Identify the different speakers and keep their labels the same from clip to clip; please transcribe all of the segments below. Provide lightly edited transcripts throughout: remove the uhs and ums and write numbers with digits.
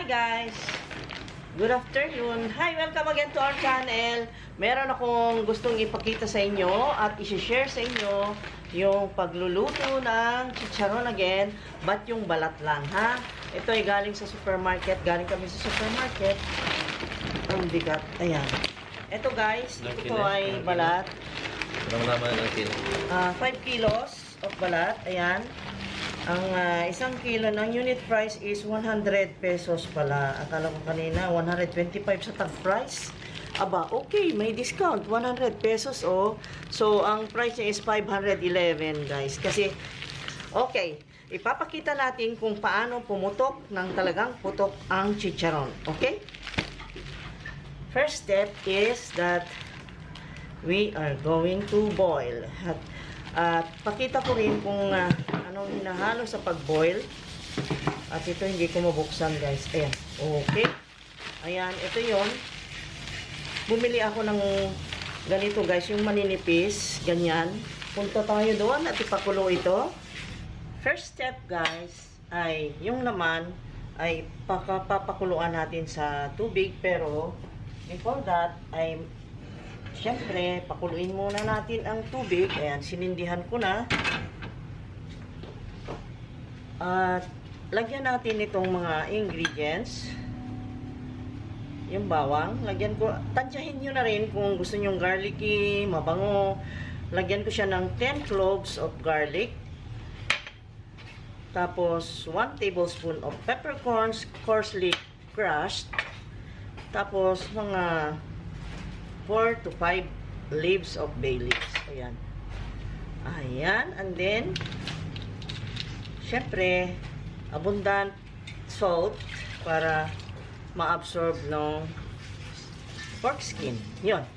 Speaker 1: guys! Good afternoon! Hi! Welcome again to our channel. Meron akong gustong ipakita sa inyo at isi-share sa inyo yung pagluluto ng chicharon again, but yung balat lang, ha? Ito ay galing sa supermarket. Galing kami sa supermarket. Ang bigat. Ayan. Ito guys, ito ay balat. 5 kilos of balat. Ayan. Ang isang kilo ng unit price is 100 pesos pala. Akala ko kanina 125 sa tag price. Aba, okay, may discount. 100 pesos, oh. So, ang price niya is 511, guys. Kasi, okay, ipapakita natin kung paano pumutok ng talagang putok ang chicharon. Okay? First step is that we are going to boil. At pakita ko rin kung anong hinahalo sa pag-boil. At ito hindi ko mabuksan, guys. Ayan. Okay. Ayan. Ito yon. Bumili ako ng ganito, guys. Yung maninipis. Ganyan. Punta tayo doon at ipakulo ito. First step, guys, ay yung laman ay papakuluan natin sa tubig. Pero before that, ay siyempre, pakuluin muna natin ang tubig. Ayan, sinindihan ko na. At lagyan natin itong mga ingredients. Yung bawang, lagyan ko, tansyahin nyo na rin kung gusto nyo garlicky, mabango. Lagyan ko siya ng 10 cloves of garlic. Tapos, 1 tablespoon of peppercorns, coarsely crushed. Tapos, mga 4 to 5 leaves of bay leaves. Ayan. Ayan. And then, syempre, abundant salt para ma-absorb ng pork skin. Yun.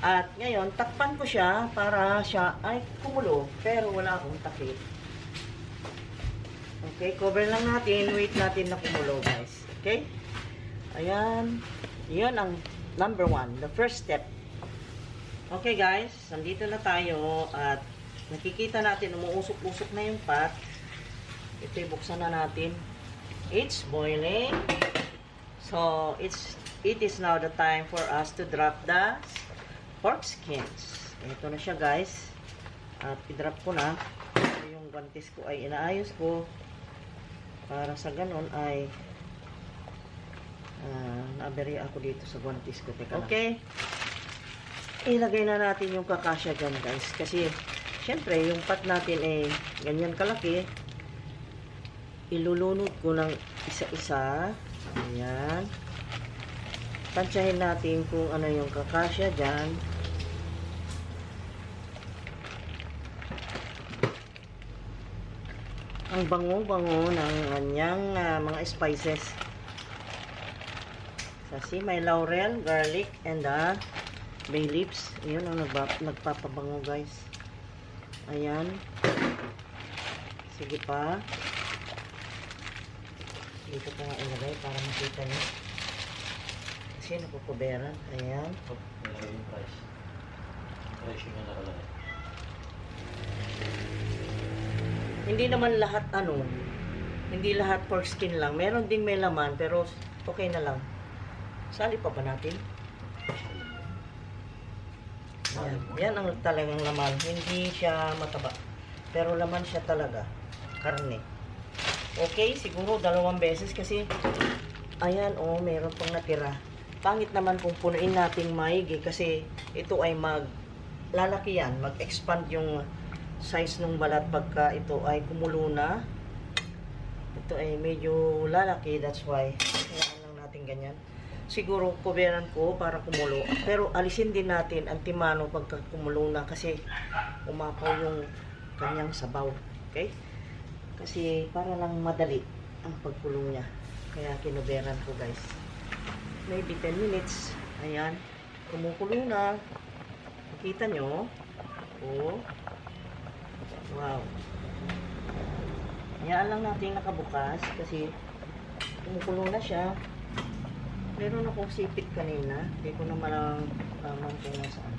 Speaker 1: At ngayon, takpan ko siya para siya ay kumulo. Pero wala akong takip. Okay. Cover lang natin. Wait natin na kumulo, guys. Okay. Ayan. Yun ang number 1, the first step. Okay guys, nandito na tayo at nakikita natin umuusok-usok na yung pot. Ito buksan na natin. It's boiling. So, it is now the time for us to drop the pork skins. Ito na siya guys. At i-drop ko na. Yung guantes ko ay inaayos ko para sa ganun ay naaberi ako dito sa guantes ko. Teka okay. Ilagay na natin yung kakasya dyan, guys. Kasi, syempre, yung pot natin ay ganyan kalaki. Ilulunod ko ng isa-isa. Ayan. Tansyahin natin kung ano yung kakasya dyan. Ang bango-bango ng kanyang mga spices. Kasi may laurel, garlic, and bay leaves. Ayan ang nagpapabango, guys. Ayan. Sige pa. Dito ko nga ilagay para makita nyo. Kasi nakukuberan. Ayan.
Speaker 2: Nilagay yung price. Price yung nakalagay.
Speaker 1: Hindi naman lahat hindi lahat pork skin lang. Meron ding may laman pero okay na lang. Sali pa ba natin? Ayan. Yan ang talagang laman. Hindi siya mataba. Pero laman siya talaga. Karne. Okay, siguro 2 beses kasi ayan, oh, meron pang natira. Pangit naman kung punuin natin maigi kasi ito ay lalaki yan. Mag-expand yung size ng balat pagka ito ay kumulo na. Ito ay medyo lalaki. That's why. Kailangan lang natin ganyan. Siguro kuberan ko para kumulo. Pero alisin din natin ang timano pagka kumulo na kasi umapaw yung kanyang sabaw. Okay? Kasi para lang madali ang pagkulo niya. Kaya kinuberan ko, guys. Maybe 10 minutes. Ayan. Kumukulo na. Nakita nyo? Oh. Wow. Hayaan lang natin nakabukas kasi kumukulo na siya. Meron akong sipit kanina. Hindi ko naman ang kung nasaan.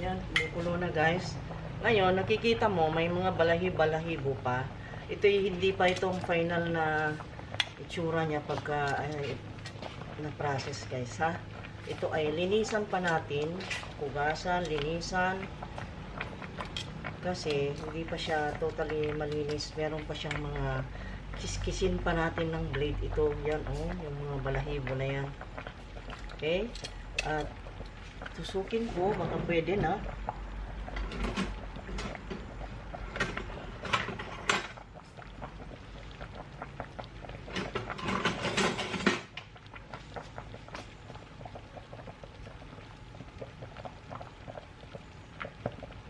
Speaker 1: Ayan, kumukulo na guys. Ngayon, nakikita mo, may mga balahi-balahibo pa. Ito hindi pa itong final na itsura niya pagka na-process guys ha. Ito ay linisan pa natin. Hugasan, linisan. Kasi hindi pa siya totally malinis. Meron pa siyang mga kiskisin pa natin ng blade. Ito, yan oh, yung mga balahibo na yan. Okay? At tusukin ko, baka pwede na.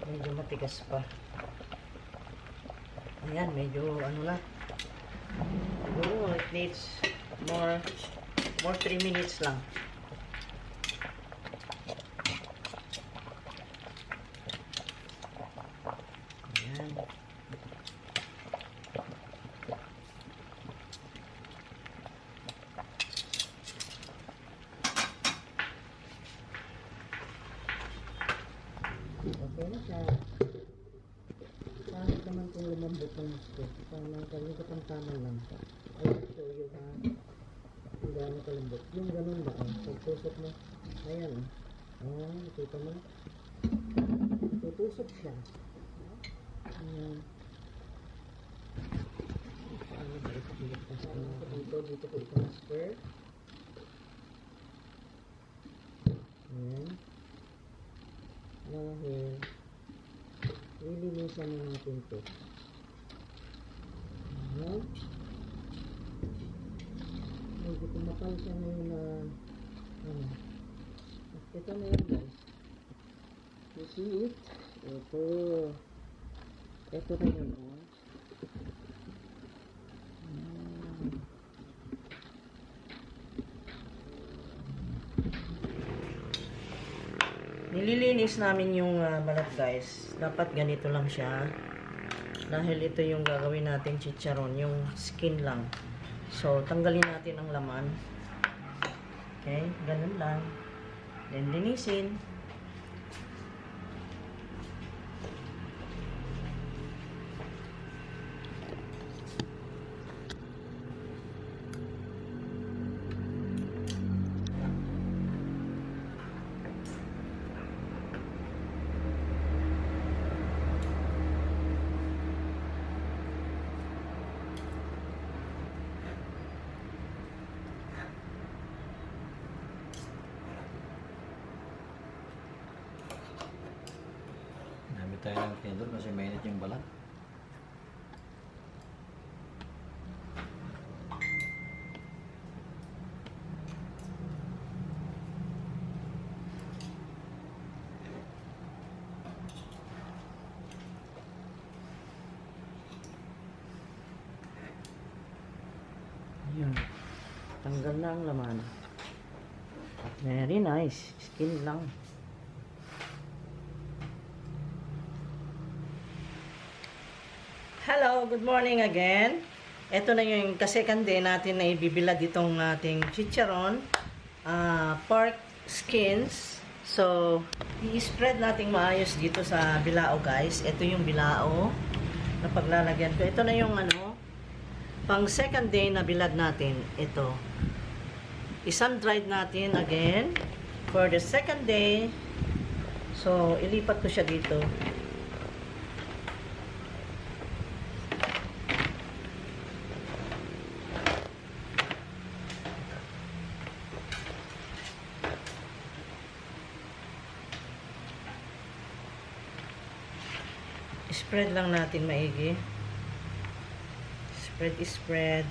Speaker 1: Medyo matigas pa. Ayan, medyo ano na. Siguro it needs more 3 minutes lang. Ayan. Okay na siya. Pangit naman kung lumambot ng gusto. Parang kalimutan tama lang siya. I'll show you ha. Kung gaano kalambot. Yung ganun ba? Pagtusok mo. Ayan. Nakita mo. Tutusok siya. Ayan. Paano ba ito? Dito ko i-transfer. Ayan. Dahil lilinisan na natin ito. Ayan. Medyo kumapal siya ngayon na ito na yun guys. You see it? Ito na yun oh. Nililinis namin yung balat guys. Dapat ganito lang siya. Dahil ito yung gagawin natin chicharon. Yung skin lang. So, tanggalin natin ang laman. Okay, ganun lang. Then, linisin.
Speaker 2: Gamit tayo ng tinidor kasi mainit yung balat.
Speaker 1: Ayan. Tanggal na ang laman. Very nice. Skin lang. Hello, good morning again. Ito na yung second day natin na ibibilad itong ating chicharon. Pork skins. So, i-spread natin maayos dito sa bilao guys. Ito yung bilao na paglalagyan ko. Ito na yung pang second day na bilad natin. Ito. I-sun-dried natin again for the second day. So, ilipat ko siya dito. Spread lang natin maigi. Spread.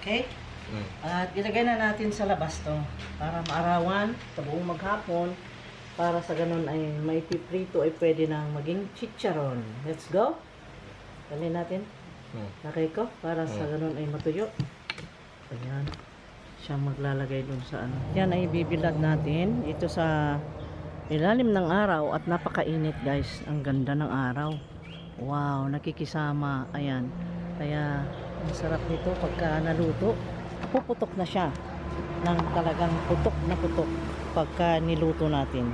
Speaker 1: Okay?
Speaker 2: Mm.
Speaker 1: At ilagay na natin sa labas to para maarawan sa buong maghapon para sa ganun ay may piprito ay pwede nang maging chicharon. Let's go. Dali natin. Lagay ko para sa ganun ay matuyo. Ayan. Siya maglalagay dun sa ano. Yan ay bibilad natin. Ito sa ilalim ng araw at napakainit guys. Ang ganda ng araw. Wow, nakikisama. Ayan. Kaya ang sarap nito pagka naluto. Puputok na siya ng talagang putok na putok pagka niluto natin.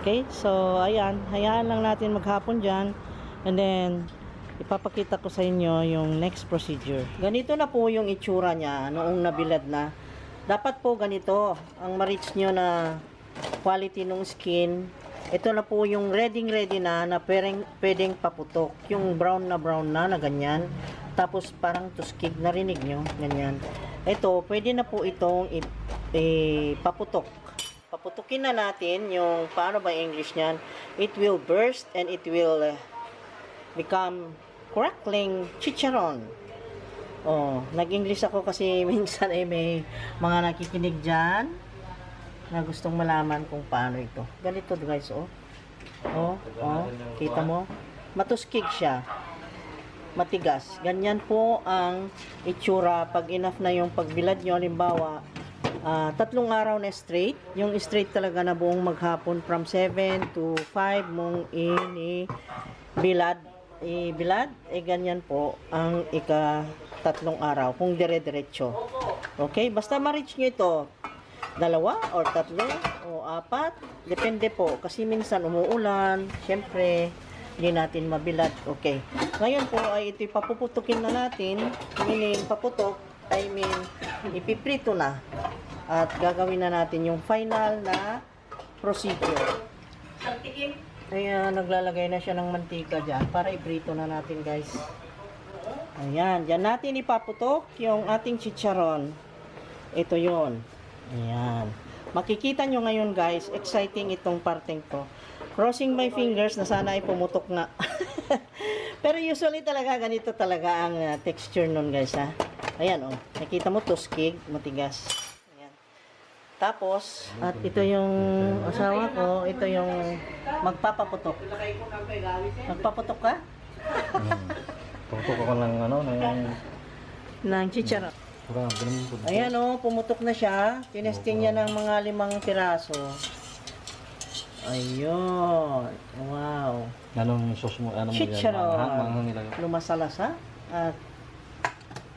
Speaker 1: Okay? So, ayan. Hayaan lang natin maghapon dyan. And then, ipapakita ko sa inyo yung next procedure. Ganito na po yung itsura niya noong nabilad na. Dapat po ganito ang ma-reach nyo na quality ng skin. Ito na po yung ready na pwedeng paputok. Yung brown na ganyan. Tapos parang tuskig, narinig nyo, ganyan. Ito, pwede na po itong paputok. Paputukin na natin yung, paano ba English niyan? It will burst and it will become crackling chicharon. Oh, nag-English ako kasi minsan ay may mga nakikinig dyan na gustong malaman kung paano ito. Ganito guys, oh. Oh, kita mo? Matuskig siya. Matigas. Ganyan po ang itsura pag enough na yung pagbilad nyo. Halimbawa, 3 araw na straight. Yung straight talaga na buong maghapon from 7 to 5 mong bilad, ganyan po ang ika-3 araw kung dire-diretso. Okay, basta ma-reach nyo ito 2 or 3 o 4, depende po kasi minsan umuulan, syempre hindi natin mabilad. Okay, ngayon po ay ito papuputukin na natin, meaning paputok, I mean ipiprito na at gagawin na natin yung final na procedure. Ayan, naglalagay na siya ng mantika dyan para iprito na natin guys. Ayan, dyan natin ipaputok yung ating chicharon. Ito yon. Ayan. Makikita nyo ngayon guys, exciting itong parteng to. Crossing my fingers na sana ay pumutok na. Pero usually talaga, ganito talaga ang texture nun guys ha. Ayan oh, nakita mo tuskig, matigas. Tapos, at ito yung asawa ko, ito yung magpapaputok. Magpaputok ka?
Speaker 2: Putok ako ng ano,
Speaker 1: Ng chicharon. Ayan o, pumutok na siya. Tinesting niya ng mga 5 piraso. Ayun. Wow.
Speaker 2: Anong sauce mo? Anong
Speaker 1: chicharon. Lumasalasa. At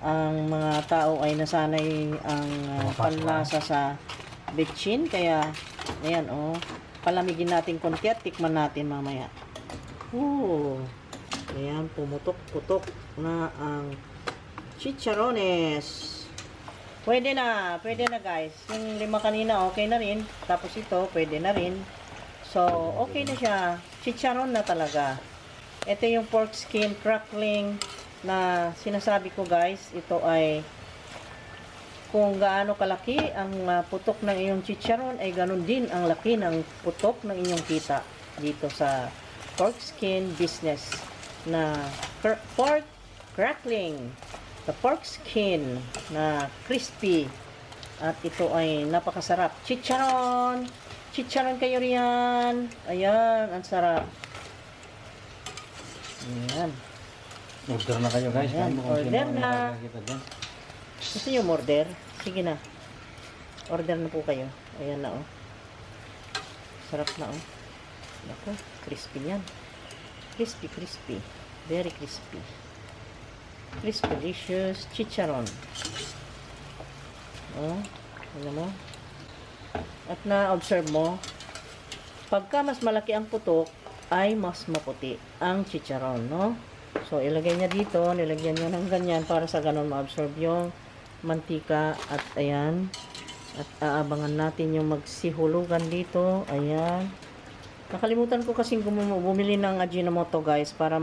Speaker 1: ang mga tao ay nasanay ang panlasa sa betchin, kaya ayan oh, palamigin natin konti at tikman natin mamaya. Ayan, pumutok-putok na ang chicharones. Pwede na guys. Yung 5 kanina okay na rin, tapos ito pwede na rin. So okay na siya, chicharon na talaga. Ito yung pork skin crackling na sinasabi ko guys. Ito ay kung gaano kalaki ang putok ng iyong chicharon ay ganun din ang laki ng putok ng inyong kita dito sa pork skin business na pork crackling, the pork skin na crispy at ito ay napakasarap. Chicharon kayo riyan. Ayan, ang sarap. Ayan.
Speaker 2: Order na kayo guys.
Speaker 1: Ayan, order na. Gusto nyo order? Sige na. Order na po kayo. Ayan na oh. Sarap na oh. Naku, crispy yan. Crispy. Very crispy. Delicious chicharon. Oh, alam mo? At na-observe mo, pagka mas malaki ang putok, ay mas maputi ang chicharon, no? So, ilagay niya dito, nilagyan niya ng ganyan para sa ganun ma-absorb yung mantika at ayan. At aabangan natin yung magsihulugan dito. Ayan. Nakalimutan ko kasing bumili ng Ajinomoto guys para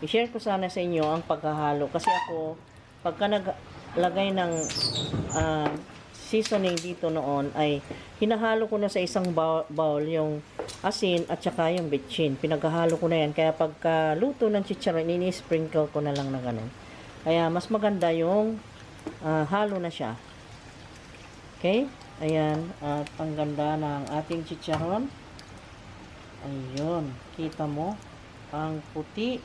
Speaker 1: i-share ko sana sa inyo ang paghahalo. Kasi ako, pagka naglagay ng seasoning dito noon ay hinahalo ko na sa isang bowl yung asin at saka yung betchin. Pinaghahalo ko na yan. Kaya pagka luto ng chicharon, ini-sprinkle ko na lang na ganun. Kaya mas maganda yung halo na siya. Okay? Ayan. At ang ganda ng ating chicharon. Ayun. Kita mo? Ang puti.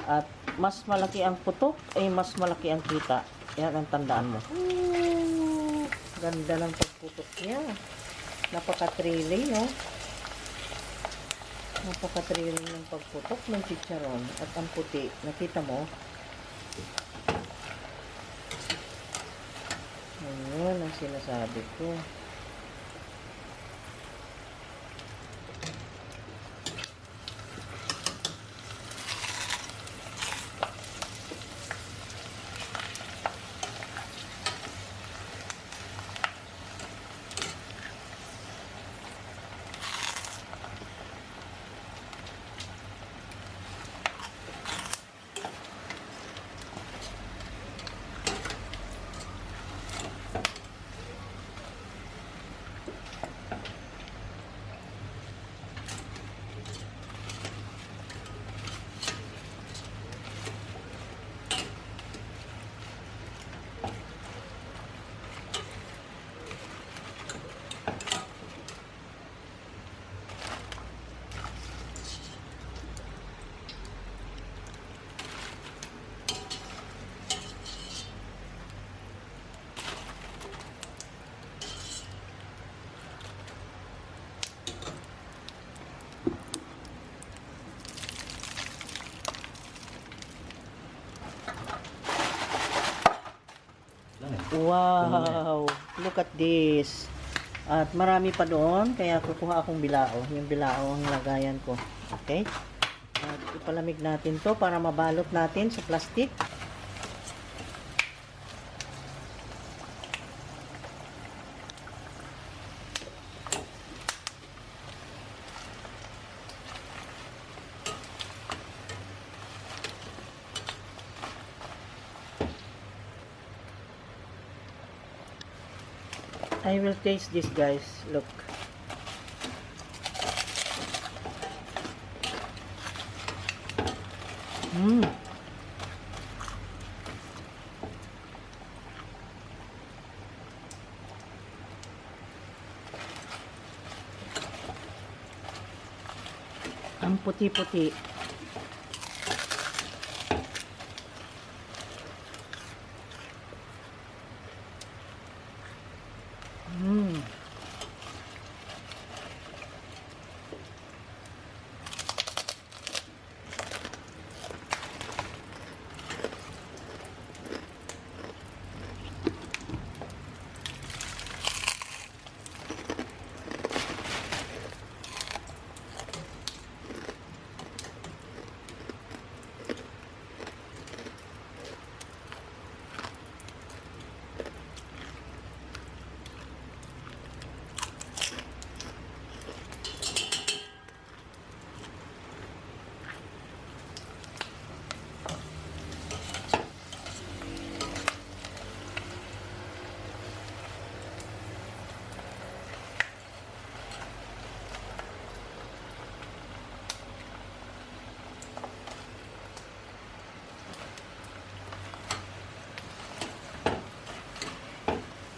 Speaker 1: At mas malaki ang putok, ay mas malaki ang kita. Yan ang tandaan mo. Ooh, ganda ng pagputok niya. Napaka-thrilling, no? Napaka-thrilling ng pagputok ng chicharon. At ang puti. Nakita mo? Ayun ang sinasabi ko. Wow! Look at this. At marami pa doon, kaya kukuha akong bilao. Yung bilao ang lagayan ko. Okay? At ipalamig natin to para mabalot natin sa plastic. I will taste this, guys. Look. Ang puti-puti.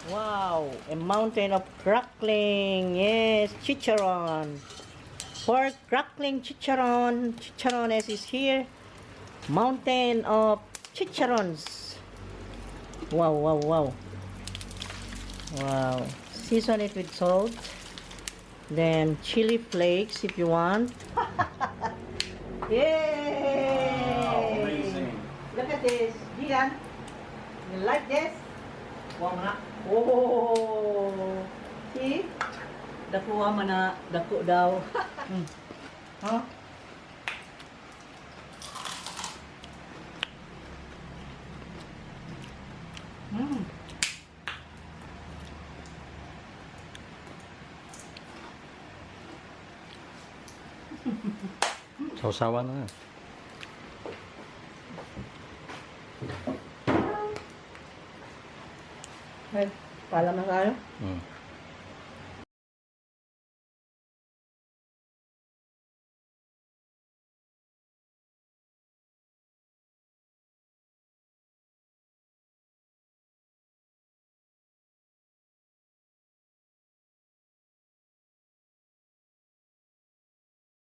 Speaker 1: Wow, a mountain of crackling. Yes, chicharon. For crackling chicharon. Chicharones is here. Mountain of chicharons. Wow, wow, wow. Wow. Season it with salt. Then chili flakes if you want. Yay!
Speaker 2: Wow, amazing.
Speaker 1: Look at this. Gian, you like this?
Speaker 2: Wow na.
Speaker 1: Oh, see?
Speaker 3: Dakuha man na dako daw.
Speaker 1: Huh? Mm.
Speaker 2: Sausawan na.
Speaker 1: Hey, pala na tayo.
Speaker 2: Mm.